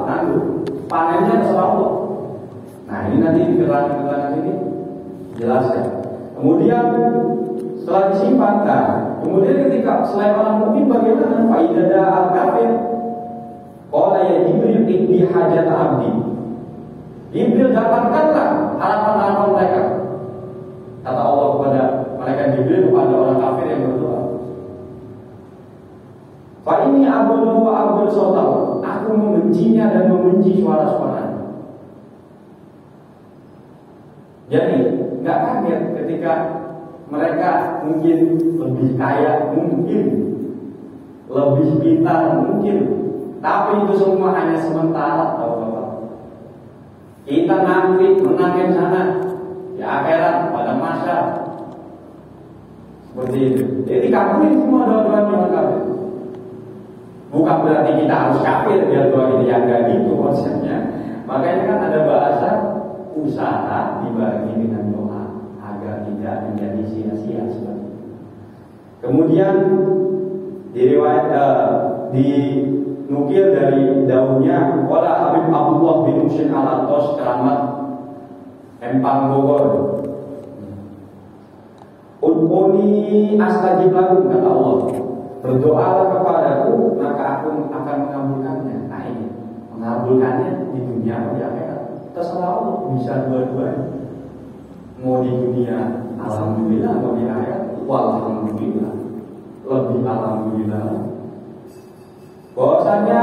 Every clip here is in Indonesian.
nanggung, panennya terserah Allah. Nah ini nanti di keterangan ini jelaskan. Kemudian setelah disimpan, kemudian ketika selain orang mukmin bagaimana? Faidada al-kafir, qala ya Jibril ikdi hajat abdi. Jibril dapatkanlah harapan-harapan mereka. Kata Allah kepada malaikat Jibril kepada orang kafir yang berdoa. Fa ini abdu wa abdul sautahu. Aku membencinya dan membenci suara-suaranya. Jadi nggak kaget ketika mereka mungkin lebih kaya, mungkin lebih pintar, mungkin, tapi itu semua hanya sementara. Kita nanti menangin sana di akhirat pada masa seperti itu. Jadi kabulin semua doa-doa orang kafir. Bukan berarti kita harus kafir biar doa ini yang enggak gitu konsepnya. Makanya kan ada bahasa usaha dibagi dengan doa agar tidak menjadi sia-sia seperti itu. Kemudian dinukil dari daunnya wala Habib Abdullah bin Muhsin Al-Attas keramat Empang Bogor. Ud'uni astajib lakum, kata Allah. Berdoalah kepadaku maka aku akan mengabulkannya. Nah ini mengabulkannya di dunia atau di akhirat terserah Allah, bisa dua-duanya. Mau di dunia alhamdulillah, mau di akhirat walhamdulillah, lebih alhamdulillah. Bahwasanya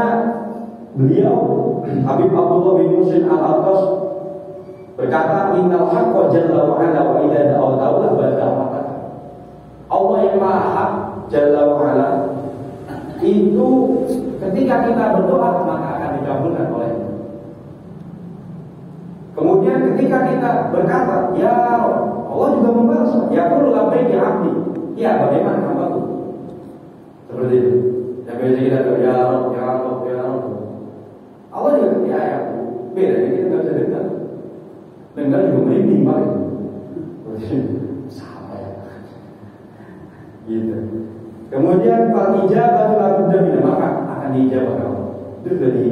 beliau Habib Abdullah bin Muhsin Al-Attas berkata, innal haqqa jalla wa ala wa idza da'awtahu la bada'aka. Allah yang maha hak jalla wa ala itu ketika kita berdoa maka akan dikabulkan olehnya. Kemudian ketika kita berkata ya Allah juga membalas, ya qul labbaik ya abdi. Ya bagaimana hambaku? Seperti itu. Yang biasa kita ya Rabb, ya Rabb, ya Rabb. Allah juga ya beda, kita nggak bisa dengar juga merinding banget. Siapa ya? Gitu. Kemudian al-ijabah labudda min, maka akan diijabah Allah. Itu dari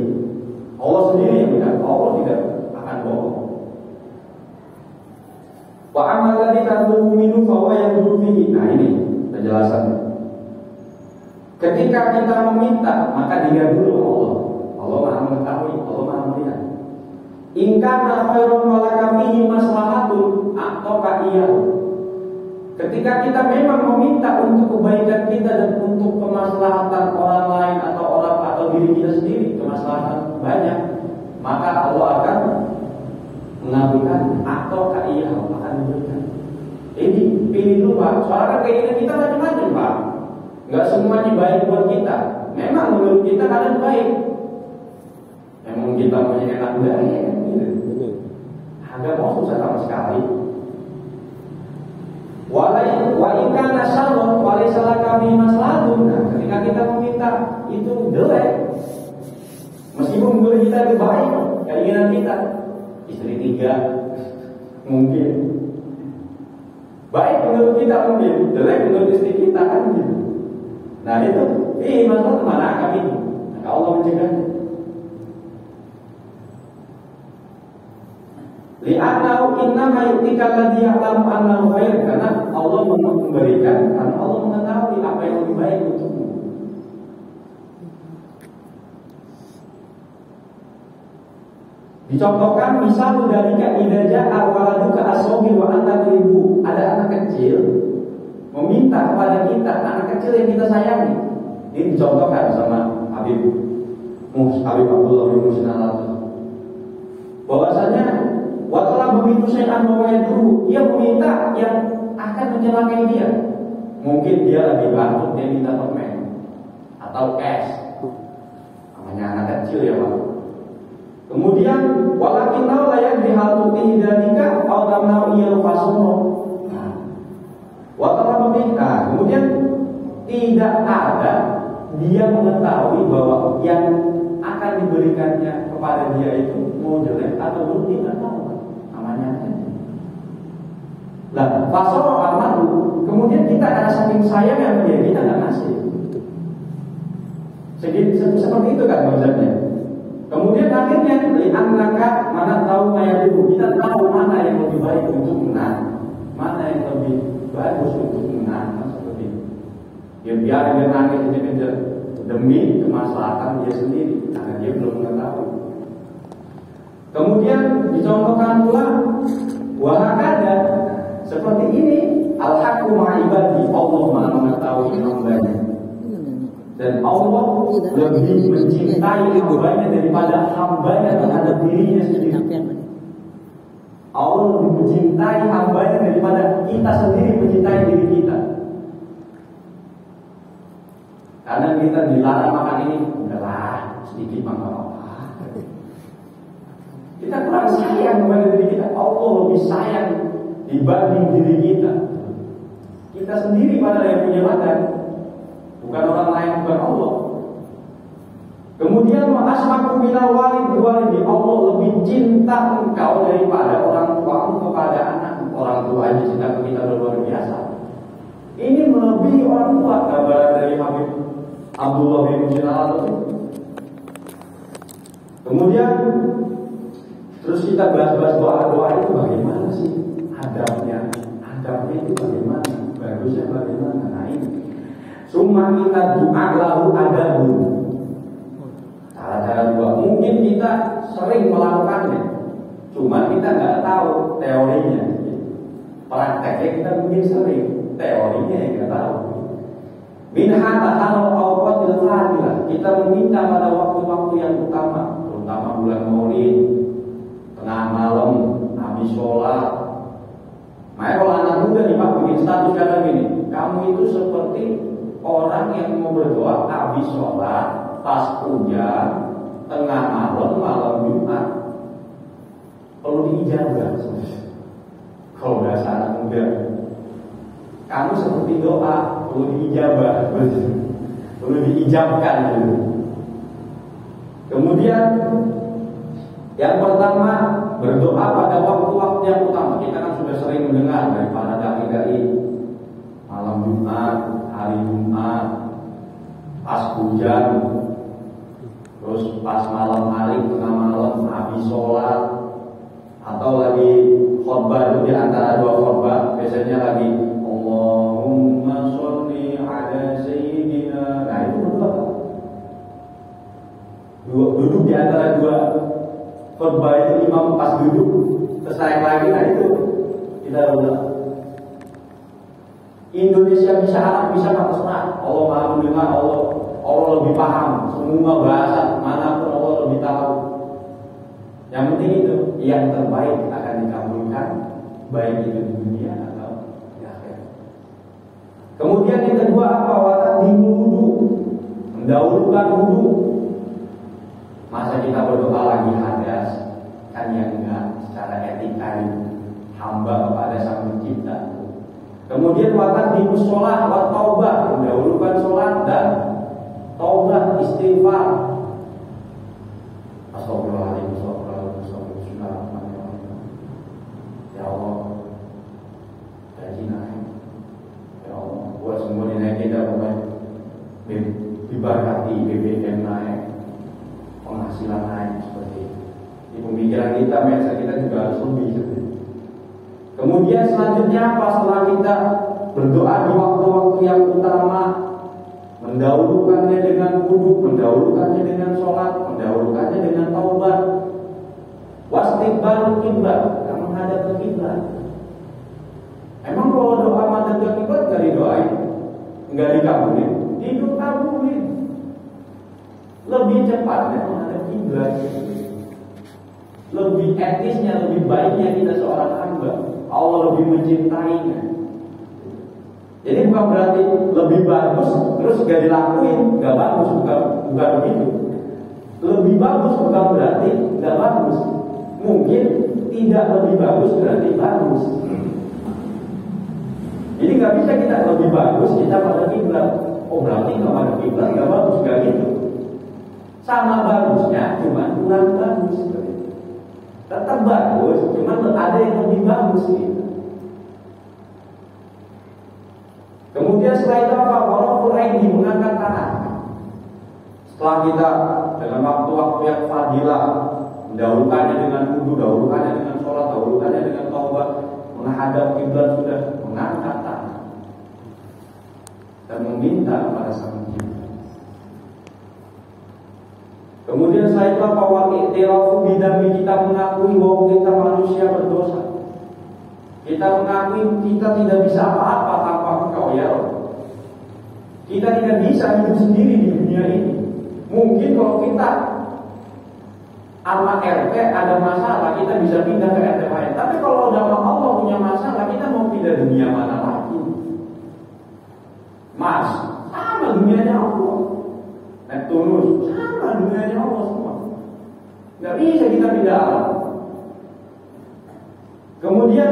Allah sendiri yang bilang, Allah tidak akan bohong. Wa amal ladzi tadlubu minhu fa huwa yadlubu fihi. Nah ini penjelasannya. Ketika kita meminta, maka dia dulu Allah. Allah Maha mengetahui, Allah Maha melihat. In kana khairun wa laka fihi maslahatun ataukah iya. Ketika kita memang meminta untuk kebaikan kita dan untuk kemaslahatan orang lain atau diri kita sendiri, kemaslahatan banyak, maka Allah akan mengabulkan atau iya akan memberikan. Ini pilih dulu Pak. Soalnya keinginan kita macam-macam Pak. Enggak semuanya baik buat kita. Memang menurut kita kadang baik. Memang kita punya enak budaya gitu. Agak mau susah sama sekali. Wa in kana syarrun wa laysa laka bihi maslahatun. Nah, ketika kita meminta itu jelek, meskipun menurut kita itu baik, keinginan kita istri 3 mungkin baik menurut kita, mungkin jelek menurut istri kita kan gitu. Nah itu masalah kemana kami ini? Maka Allah mencegahnya. Li'annahu innama yu'tika alladhi ya'lamu annahu khair, karena Allah memberikan karena Allah mengetahui apa yang lebih baik untukmu. Dicontohkan misal dari idza ja'a waladuka as-sabir wa anta turibu. Ada anak kecil meminta kepada kita, anak kecil yang kita sayangi. Ini dicontohkan sama Habib Abdullah bin Muhsin Al-Attas. Bahwasanya wakala begitu syai'an dulu, dia meminta yang akan mencelakai dia. Mungkin dia lagi batuk, dia minta permen atau es. Namanya anak kecil ya Pak. Kemudian walakin tahu layak dihaluti dalika atau tamnau iya fasuno. Wakala meminta, kemudian tidak ada dia mengetahui bahwa yang akan diberikannya kepada dia itu mau jelek atau buruk, dia tidak tahu. Lah, fasoro almaru, kemudian kita ada saking sayang yang dia kita nggak ngasih. Seperti itu kan konsepnya. Kemudian Kemudian li'annaka mana tahu ayat itu, kita tahu mana yang lebih baik untuk menang, mana yang lebih bagus untuk menang, seperti itu. Ya biar dia nangis kejar demi kemaslahatan dia sendiri, karena dia belum mengetahui. Kemudian dicontohkan pula wahakada seperti ini al-haqqu ma'ibadi, Allah Maha mengetahui hambanya. Dan Allah lebih mencintai hambanya daripada hambanya terhadap dirinya sendiri. Allah lebih mencintai hambanya daripada kita sendiri mencintai diri kita. Karena kita dilarang makan ini, udahlah sedikit makan apa. Kita kurang sayang kepada diri kita. Allah lebih sayang dibanding diri kita. Kita sendiri padahal yang punya badan, bukan orang lain, bukan Allah. Kemudian asmaku minal walid, Allah lebih cinta engkau daripada orang tuamu kepada anak. Orang tua aja cinta ke kita luar biasa. Ini melebihi orang tua. Kabar dari Habib Abdullah bin Sinar. Kemudian terus kita bahas-bahas doa itu bagaimana sih adabnya itu bagaimana, bagusnya bagaimana. Nah ini summa kita doa lalu adabun. Cara-cara doa mungkin kita sering melakukannya, cuma kita nggak tahu teorinya. Prakteknya kita mungkin sering, teorinya yang nggak tahu. Minha ta'ala awqatil fadilah, kita meminta pada waktu-waktu yang utama, terutama bulan Maulid, tengah malam, habis sholat. Makanya kalau anak muda nih Pak bikin status kadang gini, kamu itu seperti orang yang mau berdoa habis sholat, pas hujan, tengah malam, malam Jumat, perlu diijabah. Kalau bahasa anak muda, kamu seperti doa perlu diijabah, perlu diijabkan dulu. Kemudian yang pertama, berdoa pada waktu-waktu yang utama. Kita kan sudah sering mendengar dari para dai-dai, malam Jumat, hari Jumat, pas hujan, terus pas malam hari, tengah malam, habis sholat, atau lagi khotbah. Itu di antara dua khotbah biasanya lagi Allahumma sholli ala sayyidina. Nah itu berdoa. Duduk di antara dua khotbah itu, imam pas duduk terus naik lagi, nah itu kita berdoa. Indonesia bisa Arab bisa terserah, Allah Maha mendengar, Allah lebih paham semua bahasa manapun, Allah lebih tahu. Yang penting itu yang terbaik akan dikabulkan, baik itu di dunia atau di akhirat. Kemudian yang kedua apa? Wataqdimul wudu, mendahulukan wudu. Masa kita berdoa lagi hadas, kan yang enggak, secara etika hamba kepada Sang Pencipta. Kemudian wataqdimus sholat wa taubah, mendahulukan sholat dan taubat, istighfar. Astagfirullahaladzim, ya Allah, gaji naik, ya Allah, buat semua naik kita pokoknya, diberkati BBM naik, penghasilan naik, seperti itu. Di pemikiran kita, mindset kita juga harus lebih seperti itu. Kemudian selanjutnya apa? Setelah kita berdoa di waktu-waktu yang utama, mendahulukannya dengan wudu, mendahulukannya dengan sholat, mendahulukannya dengan taubat, wastiqbalul qiblat, menghadap ke kiblat. Emang kalau doa menghadap ke kiblat nggak didoain, nggak dikabulin, dikabulin. Lebih cepatnya menghadap kiblat, lebih etisnya, lebih baiknya kita seorang hamba, Allah lebih mencintainya. Jadi bukan berarti lebih bagus terus gak dilakuin, gak bagus, bukan begitu. Lebih bagus bukan berarti gak bagus. Mungkin tidak lebih bagus berarti bagus. Jadi nggak bisa kita lebih bagus kita pada kiblat. Oh berarti kalau pada kiblat nggak bagus, nggak gitu. Sama bagusnya, cuma kurang bagus. Tetap bagus, cuma ada yang lebih bagus gitu. Kemudian setelah itu apa? Walaupun aidi, mengangkat tangan. Setelah kita dalam waktu-waktu yang fadilah Dahulukannya dengan wudu, dahulukannya dengan sholat, dahulukannya dengan taubat, menghadap kiblat sudah, mengangkat tangan dan meminta kepada Sang Pencipta. Kemudian setelah itu apa? Wal i'tirafu bidambi, kita mengakui bahwa kita manusia berdosa. Kita mengakui kita tidak bisa apa-apa tanpa Engkau ya Allah. Kita tidak bisa hidup sendiri di dunia ini. Mungkin kalau kita anak RT ada masalah, kita bisa pindah ke RT lain. Tapi kalau udah Allah punya masalah, kita mau pindah dunia mana lagi? Mas, sama dunianya Allah. Neptunus, sama dunianya Allah semua. Gak bisa kita pindah alam. Kemudian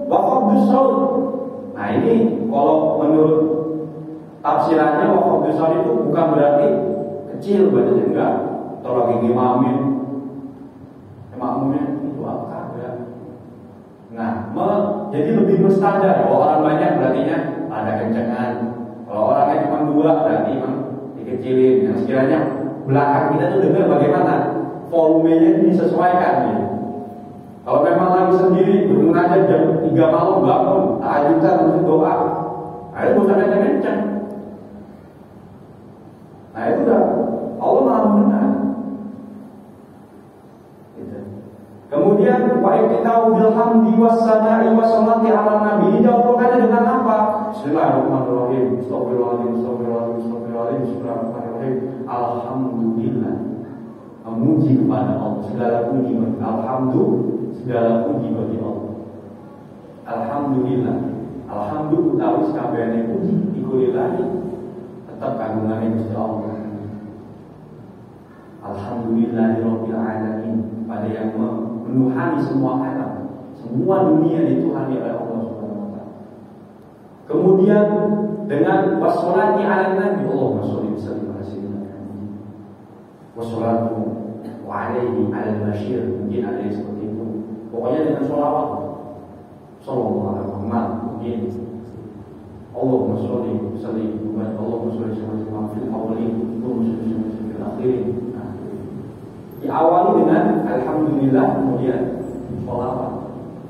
waqfdus shaut. Nah ini kalau menurut tafsirannya waqfdus shaut itu bukan berarti kecil bacanya, enggak. Atau lagi ngimamin, makmumnya itu apa ya? Nah, jadi lebih berstandar. Kalau orang banyak berarti ada kencengan. Kalau orangnya cuma 2 berarti memang dikecilin. Yang sekiranya belakang kita tuh dengar bagaimana volumenya itu disesuaikan gitu. Kalau memang lagi sendiri bermunajat jam 3 malam bangun, tahajudan untuk doa, nah itu gak usah kenceng-kenceng. Nah itu udah Allah Maha mendengar. Gitu. Kemudian wa iqtau bil hamdi wassana'i wassalati ala nabi, didahulukannya dengan apa? Bismillahirrahmanirrahim. Astagfirullahaladzim, astagfirullahaladzim, astagfirullahaladzim, bismillahirrahmanirrahim. Alhamdulillah. Memuji kepada Allah, segala puji bagi Alhamdulillah, segala puji bagi Allah. Alhamdulillah. Alhamdulillah utawi sakabehane puji dikulilahi tetap kagungane Gusti Allah. Alhamdulillahirabbil alamin, pada yang menuhani semua alam, semua dunia dituhani oleh Allah Subhanahu wa taala. Kemudian dengan wassalati ala nabi, Allahumma sholli wa sallim ala sayyidina Muhammad. Wassalatu wa alaihi ala al-bashir, mungkin ada yang seperti itu. Pokoknya dengan sholawat sallallahu alaihi Muhammad, mungkin Allahumma sholli wa sallim wa Allahumma sholli wa sallim fil awwalin wa sholli fil akhirin. Diawali dengan alhamdulillah, kemudian sholawat.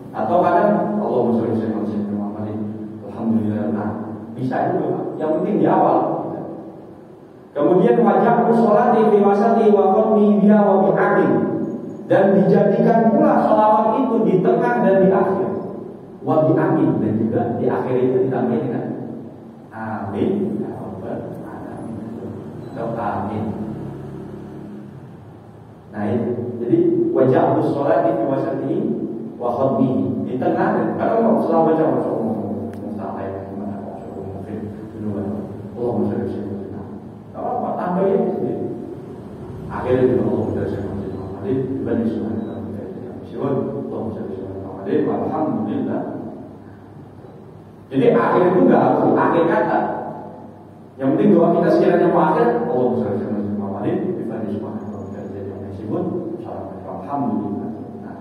Atau kadang Allahumma sholli wa sallim Muhammad, alhamdulillah. Nah, bisa juga. Yang penting di awal. Kemudian wajah sholati fi wasati wa qadmi biha wa bi akhir, dan dijadikan pula sholawat itu di tengah dan di akhir. Wa bi akhir, dan juga di akhir itu ditambah dengan amin ya rabbal alamin atau amin. Nah itu, jadi wajah sholati fi wasati wa qadmi, di tengah dan kalau selalu baca apa tambah ya sendiri. Akhirnya juga Allah berdoa Muhammad dibanding sunnah Nabi Muhammad. Allah berdoa Muhammad, alhamdulillah. Jadi akhir itu nggak harus akhir kata. Yang penting doa kita sekiranya mau akhir, Allah berdoa Muhammad dibanding sunnah Nabi Muhammad. Alhamdulillah. Nah,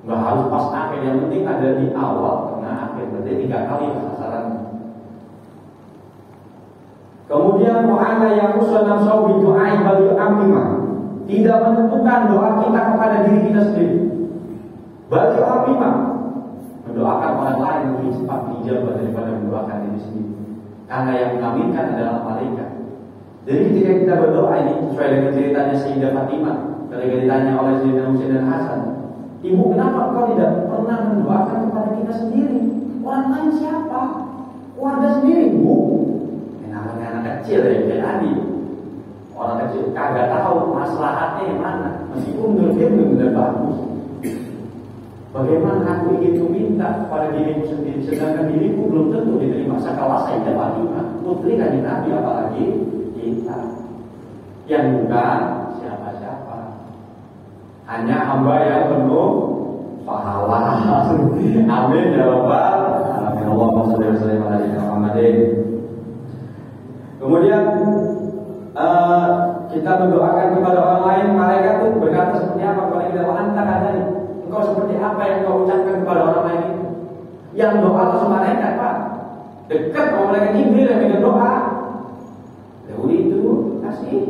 nggak harus pas akhir, yang penting ada di awal, tengah, akhir. Berarti 3 kali sasaran. Kemudian wa'ala yaqusan nafsu bi du'ai bal yu'ammima, tidak menentukan doa kita kepada diri kita sendiri. Bal yu'ammima, mendoakan orang lain lebih cepat dijawab daripada mendoakan diri sendiri. Karena yang mengaminkan adalah malaikat. Jadi ketika kita berdoa ini sesuai dengan ceritanya Sayyidah Fatimah, ketika ditanya oleh Sayyidina Husain dan Hasan, "Ibu, kenapa engkau tidak pernah mendoakan kepada kita sendiri? Orang lain siapa? Keluarga sendiri, Bu." Anak kecil ya, kayak tadi orang kecil kagak tahu maslahatnya yang mana, meskipun menurut dia benar-benar bagus. Bagaimana aku ingin meminta kepada diriku sendiri, sedangkan diriku belum tentu diterima. Sekelas Sayyidah Fatimah, putri kanjeng Nabi, apalagi kita yang bukan siapa-siapa, hanya hamba yang penuh pahala. Amin ya rabbal alamin. Allahumma shalli wa sallim ala sayyidina Muhammadin. Kemudian kita mendoakan kepada orang lain, malaikat itu berkata seperti apa kepada kita? Anta kadani, engkau seperti apa yang kau ucapkan kepada orang lain itu? Yang doa itu malaikat, Pak. Dekat sama malaikat Jibril yang bikin doa. Ya udah itu kasih.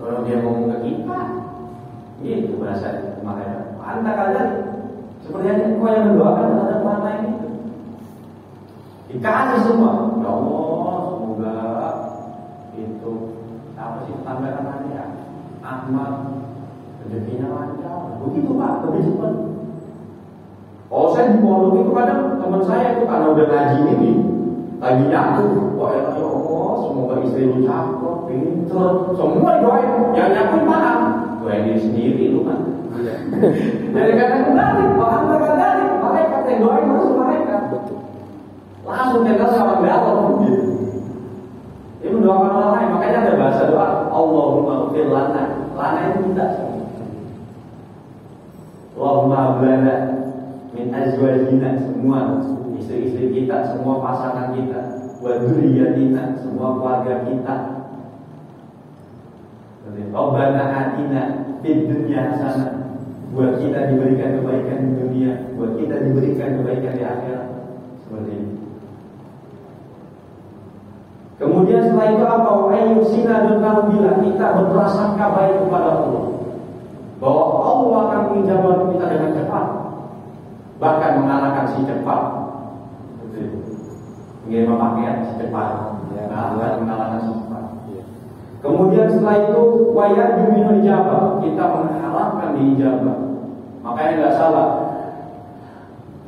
Kalau dia ngomong ke kita, Itu bahasa makanya. Anta kalian seperti kau yang mendoakan terhadap orang lain itu dikasih semua. Ya Allah, semoga itu apa sih tambahkan aja Ahmad rezekinya lancar. Begitu Pak, lebih cepat. Oh saya di pondok itu kadang teman saya itu karena udah ngaji ini lagi nyaku, wah ya Allah semoga istri lu cakep, pinter, semua doain. Yang nyaku paham, doain diri sendiri lu kan. Dari kadang balik, paham kadang mereka yang doain langsung mereka. Langsung kita sama dalam gitu. Ini mendoakan orang lain, makanya ada bahasa doa Allahumma ufir lana. Lana itu kita semua. Allahumma blana min azwajina, semua istri-istri kita, semua pasangan kita, wa dzurriyyatina, semua keluarga kita. Rabbana atina fid dunya hasanah. Buat kita diberikan kebaikan di dunia, buat kita diberikan kebaikan di akhirat. Seperti ini. Kemudian setelah itu apa? Ayyusina dan bila kita berprasangka baik kepada Allah, bahwa Allah akan menjawab kita dengan cepat, bahkan mengalahkan si cepat. Mengirim pakaian si cepat, bahkan mengalahkan si cepat. Kemudian setelah itu wayar juminul ijabah, kita mengharapkan diijabah. Makanya nggak salah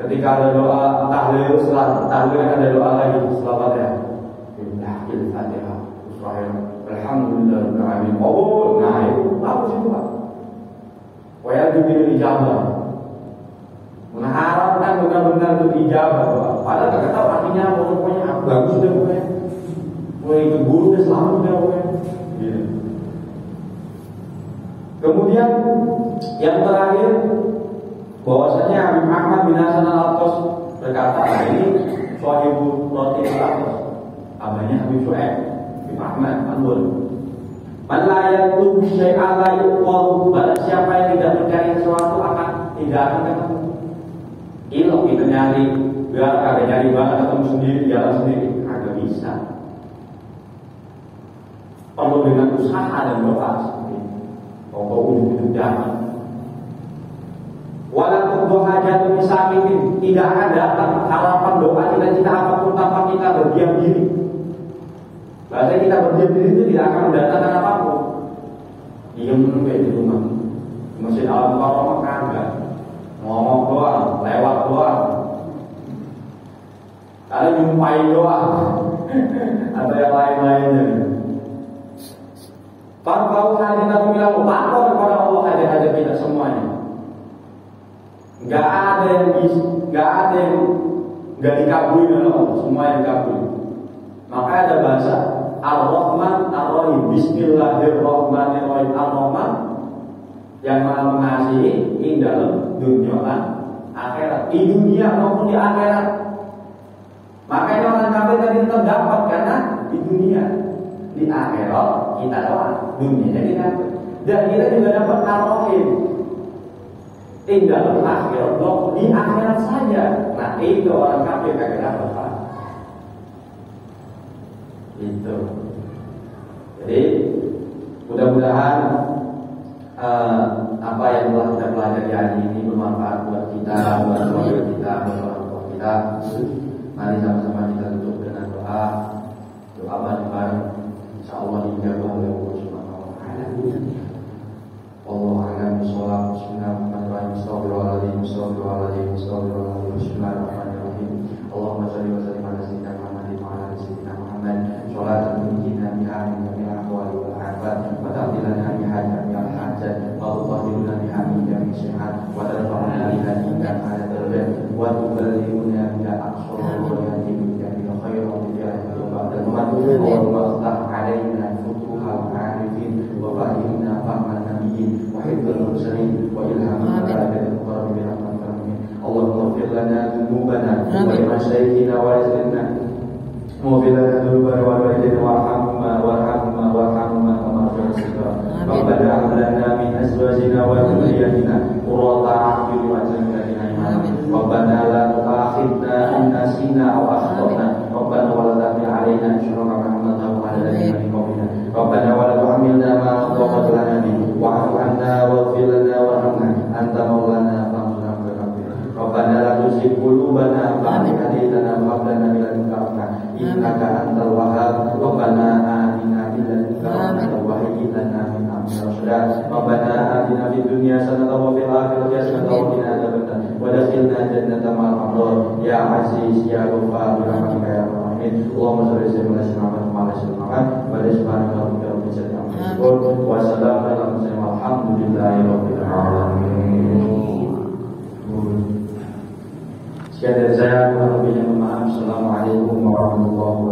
ketika ada doa tahlil, setelah tahlil ada doa lagi setelah Fatihah. Al-Fatihah, alhamdulillah, alamin. Oh, nah itu bagus itu Pak. Wayar juminul ijabah, mengharapkan benar-benar untuk ijabah doa. Padahal nggak tahu artinya apa, pokoknya bagus deh pokoknya. Pokoknya itu guru udah selamat deh pokoknya. Gitu. Kemudian yang terakhir bahwasanya Habib Ahmad bin Hasan Al-Attas berkata, ini Shahibul Roti Al-Attas, abahnya Habib Shu'aib bin Ahmad Anwar. Man la yatlubu syai'an la yuqal, barang siapa yang tidak mencari sesuatu akan tidak akan ketemu. Ilmu kita nyari, biar kagak nyari banget ketemu sendiri, jalan sendiri, kagak bisa. Perlu dengan usaha dan doa. Pokok itu jangan. Walaupun doa jatuh misakin, tidak akan datang harapan doa cita-cita apapun tanpa kita berdiam diri. Bahasa kita berdiam diri itu tidak akan mendatangkan apapun. Diam dulu di rumah. Masjid Al-Mukarramah kagak. Ngomong doang, lewat doang. Kalau nyumpain doang, atau yang lain-lainnya. Farfau hajatakum ila Allah, lapor kepada Allah hajat-hajat kita semuanya. Enggak ada yang enggak dikabuli oleh Allah, semua yang dikabuli. Maka ada bahasa Ar-Rahman Ar-Rahim, Bismillahirrahmanirrahim. Ar-Rahman yang Maha Mengasihi di dalam dunia dan akhirat, di dunia maupun di akhirat. Makanya orang kafir tadi tetap dapat karena di dunia. Di akhirat kita doang, dunia jadi dapat. Dan kita juga dapat Ar-Rahim di dalam akhirat, di akhirat saja. Nah itu orang kafir kagak dapat Pak. Itu. Jadi mudah-mudahan apa yang telah kita pelajari hari ini bermanfaat buat kita, buat keluarga kita, buat orang tua kita. Mari sama-sama kita tutup dengan doa bareng-bareng. Insyaallah dijabah oleh Allah Subhanahu wa taala. Allah akan sholat bismillahirrahmanirrahim. Astagfirullahaladzim, astagfirullahaladzim, astagfirullahaladzim. Bismillahirrahmanirrahim. Allahumma shalli wa sallim ala sayyidina Muhammadin wa ala sayyidina Muhammad. Sholatan tunjina biha min jami'il ahwali wal afat, wa ta'tilana biha jami'al hajat, wa tutahhiruna biha min jami'is syihat, wa tarfa'una biha indaka ala darajat, wa tuballighuna biha aqsal ghayati min jami'il khairat fi hayati wa ba'da al-mamat. Allahumma iftah 'alaina futuhal 'arifin wa fahimna fahman nabiyyin wa hifdzal mursalin wa ilhaman malaikatil muqarrabin bi rahmatika amin. Allahumma ighfir lana dzunubana wa li masyayikhina wa rizqina Mubila dulu warwalidina warhamma kama rabbana Rabbana hab lana min azwajina wa dhurriyyatina qurrata a'yun waj'alna lil muttaqin Rabbana la tu'akhidna in nasina aw akhtana Rabbana wa la tahmil 'alaina isran kama hamaltahu 'ala alladhina min qablina Rabbana wa la tuhammilna ma la taqata lana bihi wa'fu 'anna waghfir lana innaka antal wahhab. Rabbana atina fid dunya hasanatan wa qina adzaban nar. Rabbana atina fid dunya hasanatan wa fil akhirati hasanatan wa qina adzabannar. Wa adkhilna jannata ma'al abrar. Ya Aziz ya Ghaffar bi rahmatika ya Rahim. Allahumma shalli ala sayyidina Muhammad wa ala sayyidina Muhammad wa ala subhanaka rabbika rabbil izzati amma yasifun wa salamun ala mursalin walhamdulillahi rabbil alamin. Sekian dari saya, kurang lebihnya mohon maaf. Assalamualaikum warahmatullahi wabarakatuh.